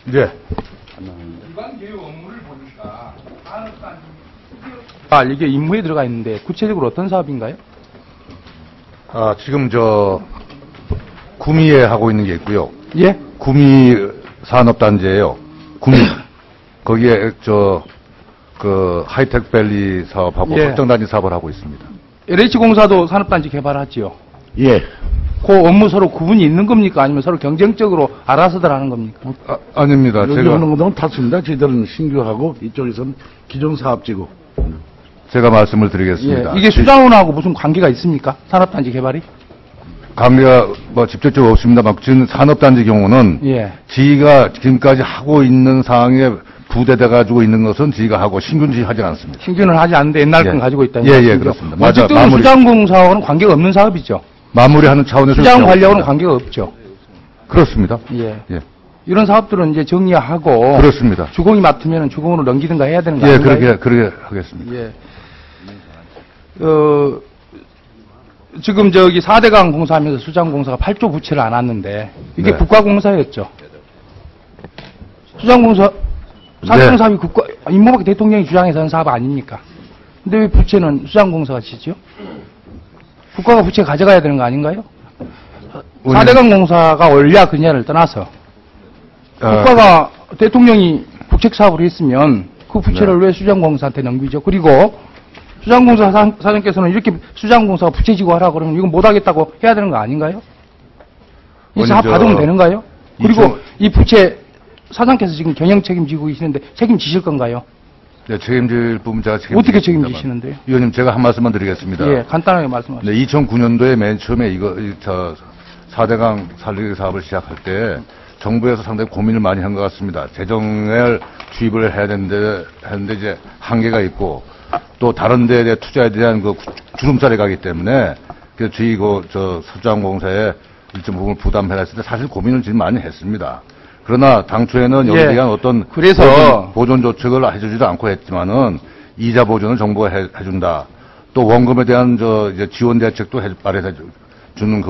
네. 기관 개요 업무를 보니까 산업단지 이게 임무에 들어가 있는데 구체적으로 어떤 사업인가요? 지금 구미에 하고 있는 게 있고요. 예? 구미 산업단지예요. 구미. 거기에 하이텍밸리 사업하고 예. 확정단지 사업을 하고 있습니다. LH공사도 산업단지 개발하지요. 예. 그 업무 서로 구분이 있는 겁니까? 아니면 서로 경쟁적으로 알아서들 하는 겁니까? 아닙니다. 여기 제가 오는 것은 탔습니다. 저희들은 신규하고 이쪽에서는 기존 사업지고. 제가 말씀을 드리겠습니다. 예. 이게 수자원하고 무슨 관계가 있습니까? 산업단지 개발이? 관계가 직접적으로 없습니다만 지금 산업단지 경우는 예. 지가 지금까지 하고 있는 상황에 부대돼 가지고 있는 것은 지가 하고 신규는 하지 않습니다. 신규는 하지 않는데 옛날 건 예. 가지고 있다는 예, 말씀이죠? 그렇습니다. 맞아, 어쨌든 마무리. 수자원공사하고는 관계가 없는 사업이죠. 마무리하는 차원에서 수자원 관리하고는 있습니다. 관계가 없죠. 그렇습니다. 예. 예. 이런 사업들은 이제 정리하고 그렇습니다. 주공이 맡으면 주공으로 넘기든가 해야 되는 거 예, 아닌가요? 그렇게 하겠습니다. 예. 지금 4대강 공사하면서 수자원공사가 8조 부채를 안았는데 이게 네. 국가공사였죠. 수자원공사 사실은 사업이 임무박 대통령이 주장해서 한 사업 아닙니까? 근데 왜 부채는 수자원공사가 지죠? 국가가 부채 가져가야 되는 거 아닌가요? 4대강 공사가 원랴 그냐를 떠나서 국가가 대통령이 국책 사업을 했으면 그 부채를 왜 수자원공사한테 넘기죠? 그리고 수자원공사 사장께서는 이렇게 수자원공사가 부채 지고 하라 그러면 이건 못하겠다고 해야 되는 거 아닌가요? 이 사업 받으면 되는가요? 그리고 이 부채 사장께서 지금 경영 책임지고 계시는데 책임지실 건가요? 네, 책임질 부분 제가 어떻게 책임지시는데요? 위원님, 제가 한 말씀만 드리겠습니다. 예, 간단하게 말씀하세요. 네, 2009년도에 맨 처음에 4대강 살리기 사업을 시작할 때 정부에서 상당히 고민을 많이 한 것 같습니다. 재정을 투입을 해야 되는데 이제 한계가 있고 또 다른 데에 대한 투자에 대한 주름살이 가기 때문에 그래서 저희 수자원공사에 일정 부분을 부담해야 했을 때 사실 고민을 지금 많이 했습니다. 그러나 당초에는 여기에 대한 어떤 보존 조치를 해주지도 않고 했지만은 이자 보존을 정부가 해준다. 또 원금에 대한 이제 지원 대책도 마련해 주는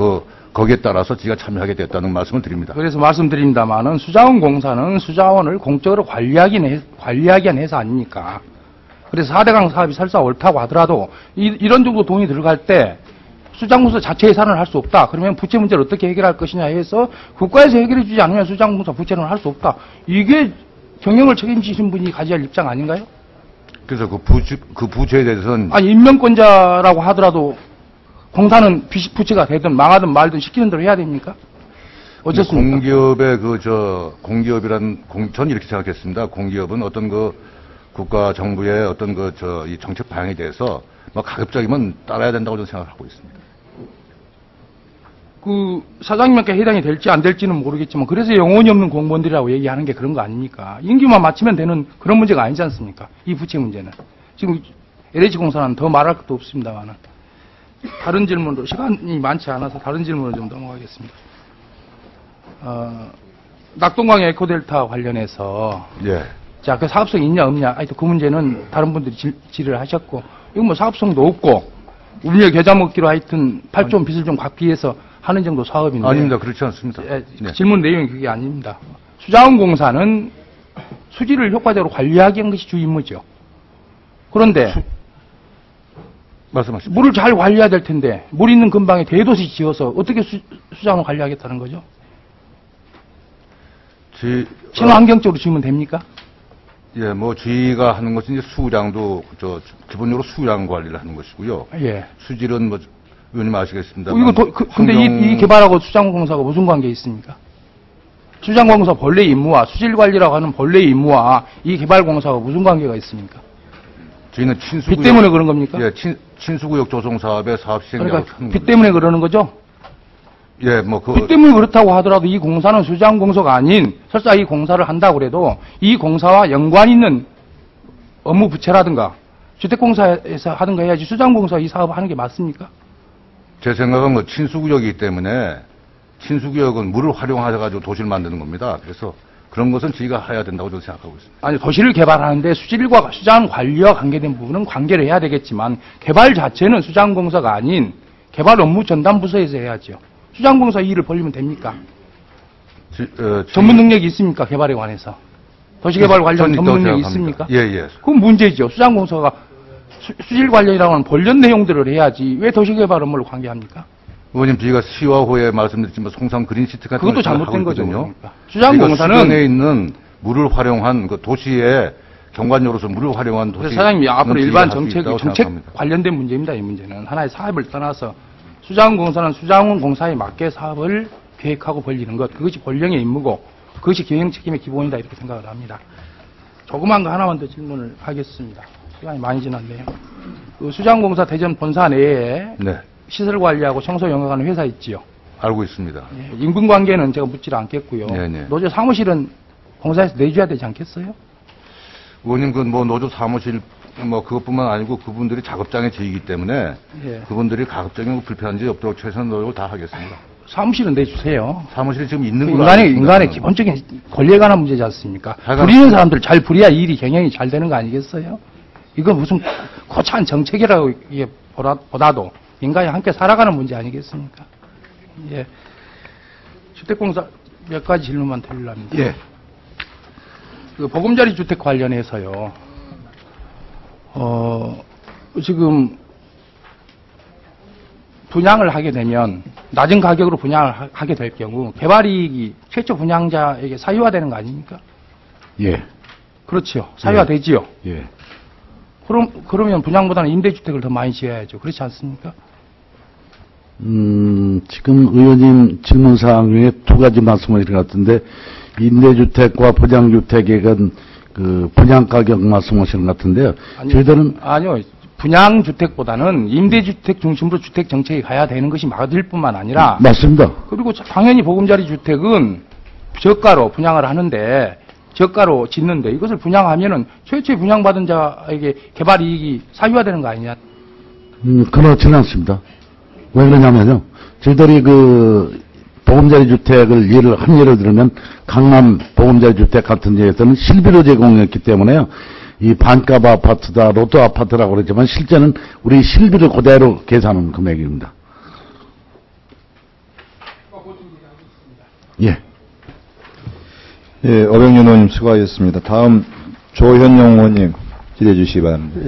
거기에 따라서 지가 참여하게 됐다는 말씀을 드립니다. 그래서 말씀드립니다만은 수자원공사는 수자원을 공적으로 관리하기 위한 회사 아닙니까? 그래서 4대강 사업이 설사 옳다고 하더라도 이런 정도 돈이 들어갈 때 수자원공사 자체 예산을 할 수 없다. 그러면 부채 문제를 어떻게 해결할 것이냐 해서 국가에서 해결해 주지 않으면 수자원공사 부채는 할 수 없다. 이게 경영을 책임지신 분이 가져야 할 입장 아닌가요? 그래서 그 부채에 대해서는 아니 임명권자라고 하더라도 공사는 부채가 되든 망하든 말든 시키는 대로 해야 됩니까? 어쨌습니까? 공기업의 전 이렇게 생각했습니다. 공기업은 어떤 국가 정부의 어떤 이 정책 방향에 대해서 가급적이면 따라야 된다고 저는 생각을 하고 있습니다. 사장님께 해당이 될지 안 될지는 모르겠지만 그래서 영혼이 없는 공무원들이라고 얘기하는 게 그런 거 아닙니까? 임기만 마치면 되는 그런 문제가 아니지 않습니까? 이 부채 문제는. 지금 LH공사는 더 말할 것도 없습니다만은. 다른 질문으로 시간이 많지 않아서 다른 질문으로 좀 넘어가겠습니다. 낙동강 에코델타 관련해서 예. 자, 그 사업성이 있냐 없냐? 하여튼 그 문제는 다른 분들이 질의를 하셨고 이건 사업성도 없고 운영 계좌 먹기로 하여튼 8조 빚을 좀 갚기 위해서 하는 정도 사업인데 아닙니다. 그렇지 않습니다. 네. 질문 내용이 그게 아닙니다. 수자원공사는 수지를 효과적으로 관리하기 위한 것이 주 임무죠. 그런데 말씀하십시오. 물을 잘 관리해야 될 텐데 물 있는 근방에 대도시 지어서 어떻게 수자원을 관리하겠다는 거죠? 친환경적으로 지으면 됩니까? 예, 저희가 하는 것은 이제 수량도 기본적으로 수량 관리를 하는 것이고요. 예. 수질은 의원님 아시겠습니다. 근데 이 개발하고 수자원공사가 무슨 관계 있습니까? 수자원공사 본래 임무와 수질 관리라고 하는 본래 임무와 이 개발공사가 무슨 관계가 있습니까? 저희는 친수구역. 빚 때문에 그런 겁니까? 예, 친수구역 조성 사업의 사업 시행령을 그러니까 빚 때문에 그러는 거죠? 예, 빚 때문에 그렇다고 하더라도 이 공사는 수자원공사가 아닌 설사 이 공사를 한다고 그래도 이 공사와 연관 있는 업무 부채라든가 주택공사에서 하든가 해야지 수자원공사 이 사업을 하는 게 맞습니까? 제 생각은 친수구역이기 때문에 친수구역은 물을 활용하셔가지고 도시를 만드는 겁니다. 그래서 그런 것은 저희가 해야 된다고 저는 생각하고 있습니다. 아니, 도시를 개발하는데 수질과 수자원 관리와 관계된 부분은 관계를 해야 되겠지만 개발 자체는 수자원공사가 아닌 개발 업무 전담 부서에서 해야죠. 수자원공사 일을 벌리면 됩니까? 전문 능력이 있습니까? 개발에 관해서. 도시개발 관련 전문 능력이 있습니까? 예, 예. 그건 문제죠. 수장공사가 수질 관련이라고 하는 본연 내용들을 해야지 왜 도시개발 업무를 관계합니까? 의원님, 저희가 시화호에 말씀드렸지만 송산 그린시티 같은 그것도 걸 잘못된 거죠. 하거든요. 그러니까. 수장공사는 수변에 있는 물을 활용한 그 도시의 경관로로서 물을 활용한 도시. 그래서 사장님이 앞으로 일반 정책 생각합니다. 관련된 문제입니다. 이 문제는 하나의 사업을 떠나서 수자원공사는 수자원공사에 맞게 사업을 계획하고 벌리는 것, 그것이 본령의 임무고 그것이 경영 책임의 기본이다 이렇게 생각을 합니다. 조그만 거 하나만 더 질문을 하겠습니다. 시간이 많이 지났네요. 그 수자원공사 대전 본사 내에 네, 시설 관리하고 청소 영역하는 회사 있지요. 알고 있습니다. 예, 임금 관계는 제가 묻지 않겠고요. 네네. 노조 사무실은 공사에서 내줘야 되지 않겠어요? 의원님, 그 뭐 노조 사무실 뭐 그것뿐만 아니고 그분들이 작업장에 지이기 때문에 예. 그분들이 가급적이면 불편한 지 없도록 최선의 노력을 다 하겠습니다. 사무실은 내주세요. 사무실이 지금 있는 걸로 알고 있습니다. 인간의 기본적인 권리에 관한 문제지 않습니까? 하여간- 부리는 사람들 잘 부려야 일이 경영이 잘 되는 거 아니겠어요? 이건 무슨 거창한 정책이라고 이게 보다도 인간이 함께 살아가는 문제 아니겠습니까? 예. 주택공사 몇 가지 질문만 드리려합니다. 예. 그 보금자리 주택 관련해서요. 지금 분양을 하게 되면 낮은 가격으로 분양을 하게 될 경우 개발이익이 최초 분양자에게 사유화되는 거 아닙니까? 예. 그렇죠. 사유화되지요. 예. 그러면 분양보다는 임대주택을 더 많이 지어야죠. 그렇지 않습니까? 지금 의원님 질문 사항 중에 두 가지 말씀을 드린 것 같은데, 임대주택과 분양주택에 간 그 분양가격 말씀하시는 것 같은데요. 저희들은, 아니요. 분양주택보다는 임대주택 중심으로 주택 정책이 가야 되는 것이 맞을 뿐만 아니라 맞습니다. 그리고 당연히 보금자리 주택은 저가로 분양을 하는데 저가로 짓는데 이것을 분양하면은 최초에 분양받은 자에게 개발 이익이 사유화되는 거 아니냐? 그렇지는 않습니다. 왜 그러냐면요. 저희들이 그 보금자리 주택을 한 예를 들면 강남 보금자리 주택 같은 데에서는 실비로 제공했기 때문에요. 이 반값 아파트다, 로또 아파트라고 그러지만 실제는 우리 실비를 그대로 계산하는 금액입니다. 예. 예, 어병윤 의원님 수고하셨습니다. 다음 조현영 의원님 기대해 주시기 바랍니다.